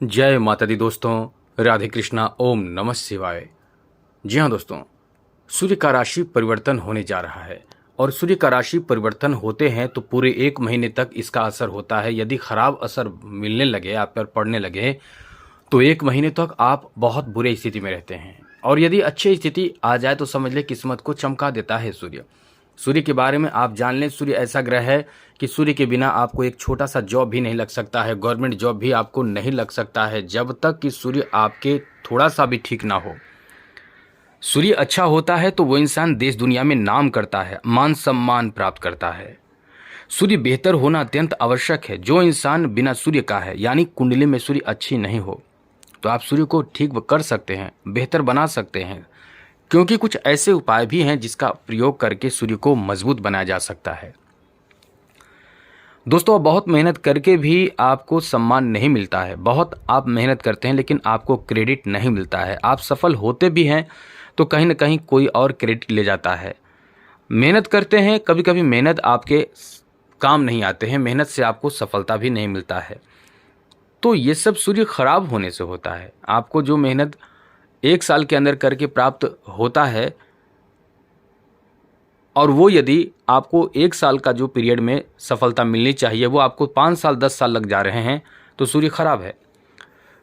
जय माता दी दोस्तों, राधे कृष्णा, ओम नमः शिवाय। जी हाँ दोस्तों, सूर्य का राशि परिवर्तन होने जा रहा है और सूर्य का राशि परिवर्तन होते हैं तो पूरे 1 महीने तक इसका असर होता है। यदि खराब असर मिलने लगे, आप पर पड़ने लगे, तो 1 महीने तक आप बहुत बुरे स्थिति में रहते हैं। और यदि अच्छी स्थिति आ जाए तो समझ ले किस्मत को चमका देता है सूर्य। सूर्य के बारे में आप जान लें, सूर्य ऐसा ग्रह है कि सूर्य के बिना आपको एक छोटा सा जॉब भी नहीं लग सकता है, गवर्नमेंट जॉब भी आपको नहीं लग सकता है, जब तक कि सूर्य आपके थोड़ा सा भी ठीक ना हो। सूर्य अच्छा होता है तो वो इंसान देश दुनिया में नाम करता है, मान सम्मान प्राप्त करता है। सूर्य बेहतर होना अत्यंत आवश्यक है। जो इंसान बिना सूर्य का है, यानी कुंडली में सूर्य अच्छी नहीं हो, तो आप सूर्य को ठीक कर सकते हैं, बेहतर बना सकते हैं, क्योंकि कुछ ऐसे उपाय भी हैं जिसका प्रयोग करके सूर्य को मजबूत बनाया जा सकता है। दोस्तों, बहुत मेहनत करके भी आपको सम्मान नहीं मिलता है। बहुत आप मेहनत करते हैं लेकिन आपको क्रेडिट नहीं मिलता है। आप सफल होते भी हैं तो कहीं ना कहीं कोई और क्रेडिट ले जाता है। मेहनत करते हैं, कभी कभी मेहनत आपके काम नहीं आते हैं, मेहनत से आपको सफलता भी नहीं मिलता है। तो ये सब सूर्य खराब होने से होता है। आपको जो मेहनत 1 साल के अंदर करके प्राप्त होता है, और वो यदि आपको 1 साल का जो पीरियड में सफलता मिलनी चाहिए वो आपको 5 साल 10 साल लग जा रहे हैं, तो सूर्य खराब है।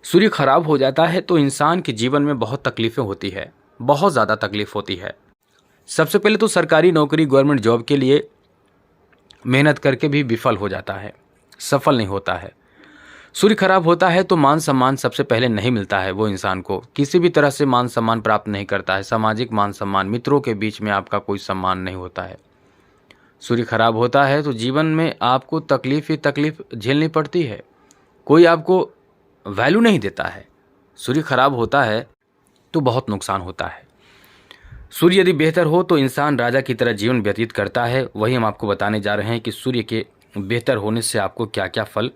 सूर्य खराब हो जाता है तो इंसान के जीवन में बहुत तकलीफें होती है, बहुत ज़्यादा तकलीफ होती है। सबसे पहले तो सरकारी नौकरी, गवर्नमेंट जॉब के लिए मेहनत करके भी विफल हो जाता है, सफल नहीं होता है। सूर्य खराब होता है तो मान सम्मान सबसे पहले नहीं मिलता है। वो इंसान को किसी भी तरह से मान सम्मान प्राप्त नहीं करता है। सामाजिक मान सम्मान, मित्रों के बीच में आपका कोई सम्मान नहीं होता है। सूर्य खराब होता है तो जीवन में आपको तकलीफ ही तकलीफ झेलनी पड़ती है। कोई आपको वैल्यू नहीं देता है। सूर्य खराब होता है तो बहुत नुकसान होता है। सूर्य यदि बेहतर हो तो इंसान राजा की तरह जीवन व्यतीत करता है। वही हम आपको बताने जा रहे हैं कि सूर्य के बेहतर होने से आपको क्या क्या फल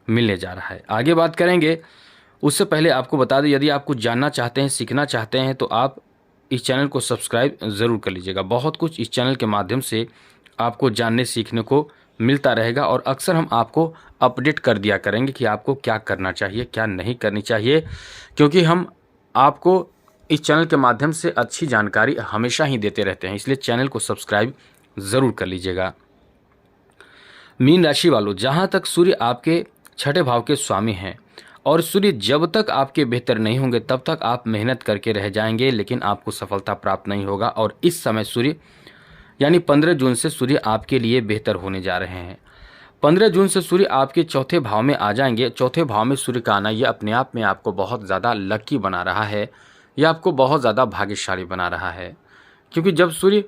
मिलने जा रहा है। आगे बात करेंगे, उससे पहले आपको बता दें, यदि आप कुछ जानना चाहते हैं, सीखना चाहते हैं, तो आप इस चैनल को सब्सक्राइब ज़रूर कर लीजिएगा। बहुत कुछ इस चैनल के माध्यम से आपको जानने सीखने को मिलता रहेगा और अक्सर हम आपको अपडेट कर दिया करेंगे कि आपको क्या करना चाहिए, क्या नहीं करनी चाहिए, क्योंकि हम आपको इस चैनल के माध्यम से अच्छी जानकारी हमेशा ही देते रहते हैं। इसलिए चैनल को सब्सक्राइब ज़रूर कर लीजिएगा। मीन राशि वालों, जहाँ तक सूर्य आपके 6ठे भाव के स्वामी हैं और सूर्य जब तक आपके बेहतर नहीं होंगे तब तक आप मेहनत करके रह जाएंगे, लेकिन आपको सफलता प्राप्त नहीं होगा। और इस समय सूर्य यानी 15 जून से सूर्य आपके लिए बेहतर होने जा रहे हैं। 15 जून से सूर्य आपके 4थे भाव में आ जाएंगे। 4थे भाव में सूर्य का आना यह अपने आप में आपको बहुत ज़्यादा लकी बना रहा है, यह आपको बहुत ज़्यादा भाग्यशाली बना रहा है, क्योंकि जब सूर्य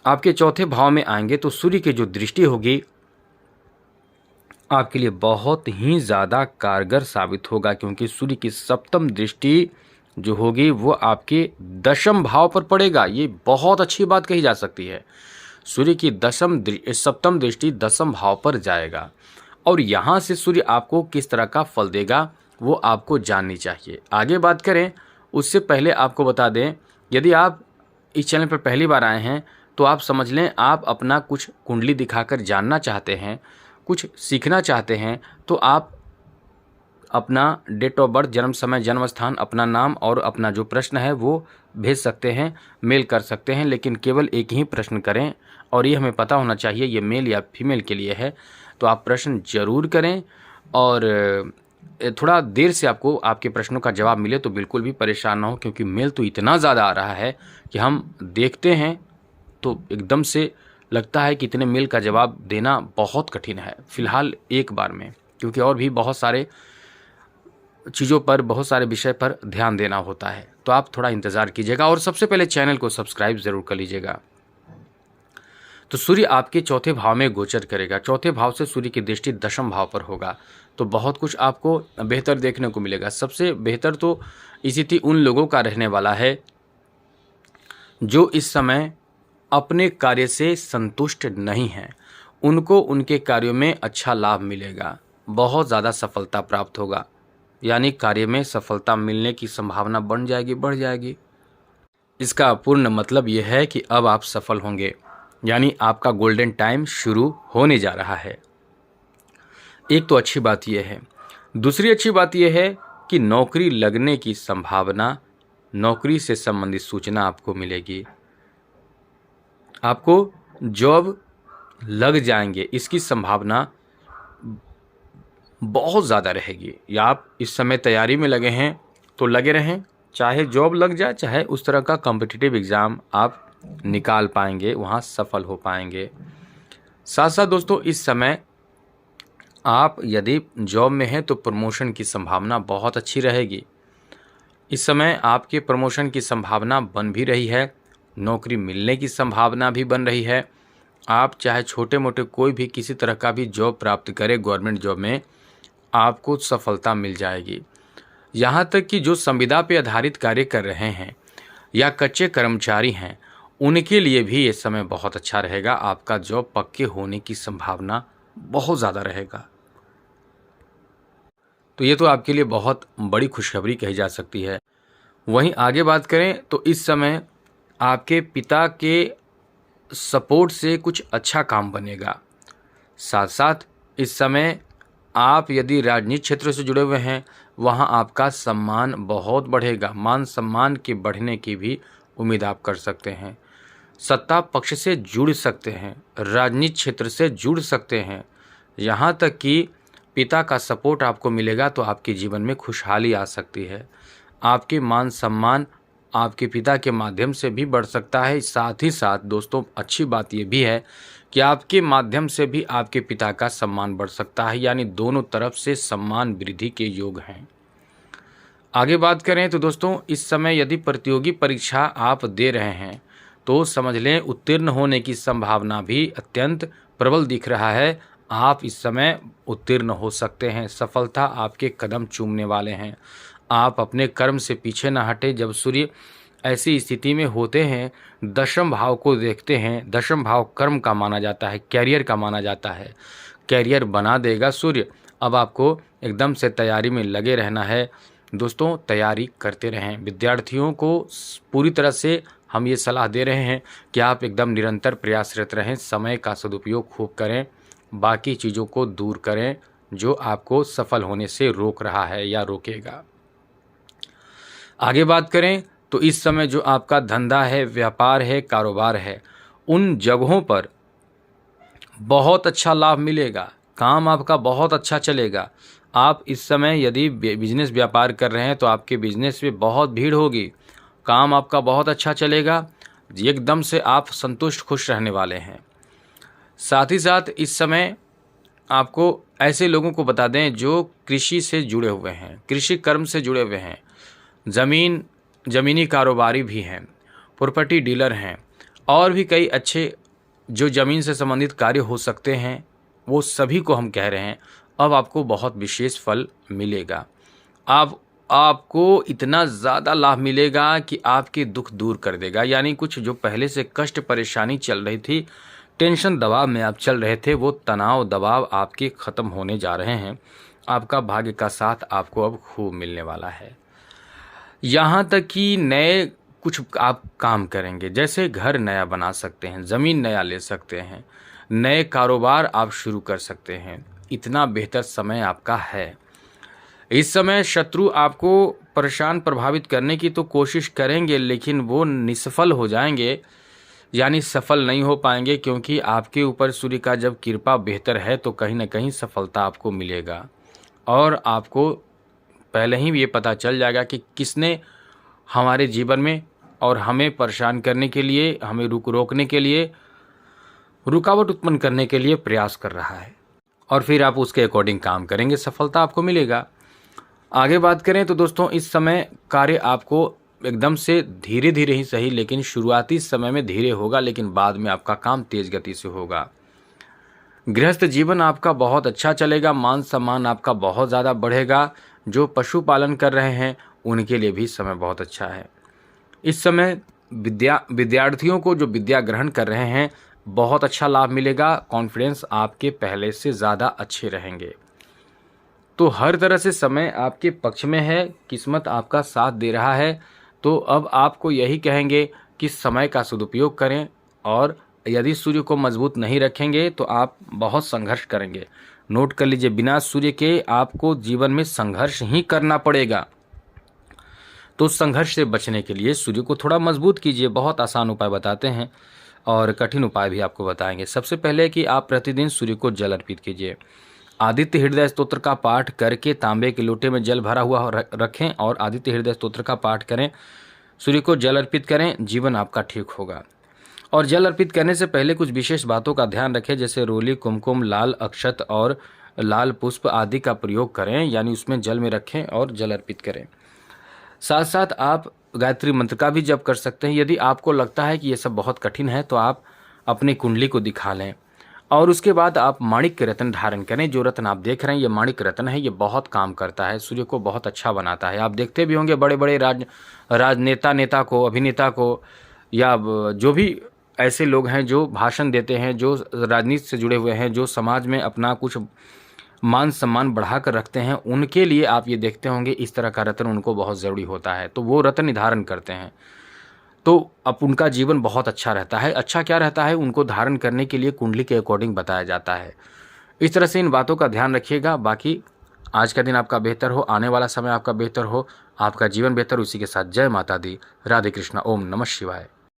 आपके 4थे भाव में आएंगे तो सूर्य की जो दृष्टि होगी आपके लिए बहुत ही ज़्यादा कारगर साबित होगा, क्योंकि सूर्य की सप्तम दृष्टि जो होगी वो आपके 10म भाव पर पड़ेगा। ये बहुत अच्छी बात कही जा सकती है। सूर्य की सप्तम दृष्टि 10म भाव पर जाएगा और यहाँ से सूर्य आपको किस तरह का फल देगा वो आपको जाननी चाहिए। आगे बात करें उससे पहले आपको बता दें, यदि आप इस चैनल पर पहली बार आए हैं तो आप समझ लें, आप अपना कुछ कुंडली दिखाकर जानना चाहते हैं, कुछ सीखना चाहते हैं, तो आप अपना डेट ऑफ बर्थ, जन्म समय, जन्म स्थान, अपना नाम और अपना जो प्रश्न है वो भेज सकते हैं, मेल कर सकते हैं, लेकिन केवल एक ही प्रश्न करें और ये हमें पता होना चाहिए ये मेल या फीमेल के लिए है। तो आप प्रश्न जरूर करें और थोड़ा देर से आपको आपके प्रश्नों का जवाब मिले तो बिल्कुल भी परेशान ना हो, क्योंकि मेल तो इतना ज़्यादा आ रहा है कि हम देखते हैं तो एकदम से लगता है कि इतने मेल का जवाब देना बहुत कठिन है फिलहाल एक बार में, क्योंकि और भी बहुत सारे चीज़ों पर, बहुत सारे विषय पर ध्यान देना होता है। तो आप थोड़ा इंतज़ार कीजिएगा और सबसे पहले चैनल को सब्सक्राइब ज़रूर कर लीजिएगा। तो सूर्य आपके 4थे भाव में गोचर करेगा। 4थे भाव से सूर्य की दृष्टि 10म भाव पर होगा, तो बहुत कुछ आपको बेहतर देखने को मिलेगा। सबसे बेहतर तो स्थिति उन लोगों का रहने वाला है जो इस समय अपने कार्य से संतुष्ट नहीं हैं। उनको उनके कार्यों में अच्छा लाभ मिलेगा, बहुत ज़्यादा सफलता प्राप्त होगा, यानी कार्य में सफलता मिलने की संभावना बढ़ जाएगी। इसका पूर्ण मतलब यह है कि अब आप सफल होंगे, यानी आपका गोल्डन टाइम शुरू होने जा रहा है। एक तो अच्छी बात यह है। दूसरी अच्छी बात यह है कि नौकरी लगने की संभावना, नौकरी से संबंधित सूचना आपको मिलेगी, आपको जॉब लग जाएंगे, इसकी संभावना बहुत ज़्यादा रहेगी। या आप इस समय तैयारी में लगे हैं तो लगे रहें, चाहे जॉब लग जाए, चाहे उस तरह का कॉम्पिटिटिव एग्ज़ाम आप निकाल पाएंगे, वहाँ सफल हो पाएंगे। साथ साथ दोस्तों, इस समय आप यदि जॉब में हैं तो प्रमोशन की संभावना बहुत अच्छी रहेगी। इस समय आपके प्रमोशन की संभावना बन भी रही है, नौकरी मिलने की संभावना भी बन रही है। आप चाहे छोटे मोटे कोई भी किसी तरह का भी जॉब प्राप्त करें, गवर्नमेंट जॉब में आपको सफलता मिल जाएगी। यहाँ तक कि जो संविदा पे आधारित कार्य कर रहे हैं या कच्चे कर्मचारी हैं, उनके लिए भी ये समय बहुत अच्छा रहेगा। आपका जॉब पक्के होने की संभावना बहुत ज़्यादा रहेगा। तो ये तो आपके लिए बहुत बड़ी खुशखबरी कही जा सकती है। वहीं आगे बात करें तो इस समय आपके पिता के सपोर्ट से कुछ अच्छा काम बनेगा। साथ साथ इस समय आप यदि राजनीतिक क्षेत्र से जुड़े हुए हैं, वहाँ आपका सम्मान बहुत बढ़ेगा, मान सम्मान के बढ़ने की भी उम्मीद आप कर सकते हैं। सत्ता पक्ष से जुड़ सकते हैं, राजनीतिक क्षेत्र से जुड़ सकते हैं, यहाँ तक कि पिता का सपोर्ट आपको मिलेगा तो आपके जीवन में खुशहाली आ सकती है। आपके मान सम्मान आपके पिता के माध्यम से भी बढ़ सकता है। साथ ही साथ दोस्तों, अच्छी बात ये भी है कि आपके माध्यम से भी आपके पिता का सम्मान बढ़ सकता है, यानी दोनों तरफ से सम्मान वृद्धि के योग हैं। आगे बात करें तो दोस्तों, इस समय यदि प्रतियोगी परीक्षा आप दे रहे हैं तो समझ लें उत्तीर्ण होने की संभावना भी अत्यंत प्रबल दिख रहा है। आप इस समय उत्तीर्ण हो सकते हैं, सफलता आपके कदम चूमने वाले हैं। आप अपने कर्म से पीछे न हटे। जब सूर्य ऐसी स्थिति में होते हैं, दशम भाव को देखते हैं, दशम भाव कर्म का माना जाता है, कैरियर का माना जाता है, कैरियर बना देगा सूर्य। अब आपको एकदम से तैयारी में लगे रहना है। दोस्तों, तैयारी करते रहें। विद्यार्थियों को पूरी तरह से हम ये सलाह दे रहे हैं कि आप एकदम निरंतर प्रयासरत रहें, समय का सदुपयोग खूब करें, बाकी चीज़ों को दूर करें जो आपको सफल होने से रोक रहा है या रोकेगा। आगे बात करें तो इस समय जो आपका धंधा है, व्यापार है, कारोबार है, उन जगहों पर बहुत अच्छा लाभ मिलेगा, काम आपका बहुत अच्छा चलेगा। आप इस समय यदि बिजनेस व्यापार कर रहे हैं तो आपके बिजनेस में बहुत भीड़ होगी, काम आपका बहुत अच्छा चलेगा, एकदम से आप संतुष्ट खुश रहने वाले हैं। साथ ही साथ इस समय आपको ऐसे लोगों को बता दें जो कृषि से जुड़े हुए हैं, कृषि कर्म से जुड़े हुए हैं, ज़मीनी कारोबारी भी हैं, प्रॉपर्टी डीलर हैं, और भी कई अच्छे जो ज़मीन से संबंधित कार्य हो सकते हैं, वो सभी को हम कह रहे हैं अब आपको बहुत विशेष फल मिलेगा। आपको इतना ज़्यादा लाभ मिलेगा कि आपके दुख दूर कर देगा। यानी कुछ जो पहले से कष्ट परेशानी चल रही थी, टेंशन दबाव में आप चल रहे थे, वो तनाव दबाव आपके ख़त्म होने जा रहे हैं। आपका भाग्य का साथ आपको अब खूब मिलने वाला है। यहाँ तक कि नए कुछ आप काम करेंगे, जैसे घर नया बना सकते हैं, ज़मीन नया ले सकते हैं, नए कारोबार आप शुरू कर सकते हैं। इतना बेहतर समय आपका है। इस समय शत्रु आपको परेशान प्रभावित करने की तो कोशिश करेंगे, लेकिन वो निष्फल हो जाएंगे, यानी सफल नहीं हो पाएंगे, क्योंकि आपके ऊपर सूर्य का जब कृपा बेहतर है तो कहीं ना कहीं सफलता आपको मिलेगा। और आपको पहले ही ये पता चल जाएगा कि किसने हमारे जीवन में और हमें परेशान करने के लिए, हमें रोकने के लिए, रुकावट उत्पन्न करने के लिए प्रयास कर रहा है, और फिर आप उसके अकॉर्डिंग काम करेंगे, सफलता आपको मिलेगा। आगे बात करें तो दोस्तों, इस समय कार्य आपको एकदम से धीरे धीरे ही सही, लेकिन शुरुआती समय में धीरे होगा, लेकिन बाद में आपका काम तेज गति से होगा। गृहस्थ जीवन आपका बहुत अच्छा चलेगा, मान सम्मान आपका बहुत ज़्यादा बढ़ेगा। जो पशुपालन कर रहे हैं उनके लिए भी समय बहुत अच्छा है। इस समय विद्यार्थियों को जो विद्या ग्रहण कर रहे हैं बहुत अच्छा लाभ मिलेगा, कॉन्फिडेंस आपके पहले से ज़्यादा अच्छे रहेंगे। तो हर तरह से समय आपके पक्ष में है, किस्मत आपका साथ दे रहा है। तो अब आपको यही कहेंगे कि समय का सदुपयोग करें, और यदि सूर्य को मजबूत नहीं रखेंगे तो आप बहुत संघर्ष करेंगे। नोट कर लीजिए, बिना सूर्य के आपको जीवन में संघर्ष ही करना पड़ेगा। तो संघर्ष से बचने के लिए सूर्य को थोड़ा मजबूत कीजिए। बहुत आसान उपाय बताते हैं और कठिन उपाय भी आपको बताएंगे। सबसे पहले कि आप प्रतिदिन सूर्य को जल अर्पित कीजिए। आदित्य हृदय स्तोत्र का पाठ करके तांबे के लोटे में जल भरा हुआ रखें और आदित्य हृदय स्तोत्र का पाठ करें, सूर्य को जल अर्पित करें, जीवन आपका ठीक होगा। और जल अर्पित करने से पहले कुछ विशेष बातों का ध्यान रखें, जैसे रोली, कुमकुम, लाल अक्षत और लाल पुष्प आदि का प्रयोग करें, यानी उसमें जल में रखें और जल अर्पित करें। साथ साथ आप गायत्री मंत्र का भी जप कर सकते हैं। यदि आपको लगता है कि ये सब बहुत कठिन है तो आप अपनी कुंडली को दिखा लें और उसके बाद आप माणिक्य रत्न धारण करें। जो रत्न आप देख रहे हैं ये माणिक्य रत्न है, ये बहुत काम करता है, सूर्य को बहुत अच्छा बनाता है। आप देखते भी होंगे बड़े बड़े नेता को, अभिनेता को, या जो भी ऐसे लोग हैं जो भाषण देते हैं, जो राजनीति से जुड़े हुए हैं, जो समाज में अपना कुछ मान सम्मान बढ़ा कर रखते हैं, उनके लिए आप ये देखते होंगे इस तरह का रत्न उनको बहुत ज़रूरी होता है, तो वो रत्न धारण करते हैं, तो अब उनका जीवन बहुत अच्छा रहता है। अच्छा क्या रहता है, उनको धारण करने के लिए कुंडली के अकॉर्डिंग बताया जाता है। इस तरह से इन बातों का ध्यान रखिएगा। बाकी आज का दिन आपका बेहतर हो, आने वाला समय आपका बेहतर हो, आपका जीवन बेहतर, उसी के साथ जय माता दी, राधे कृष्णा, ओम नमः शिवाय।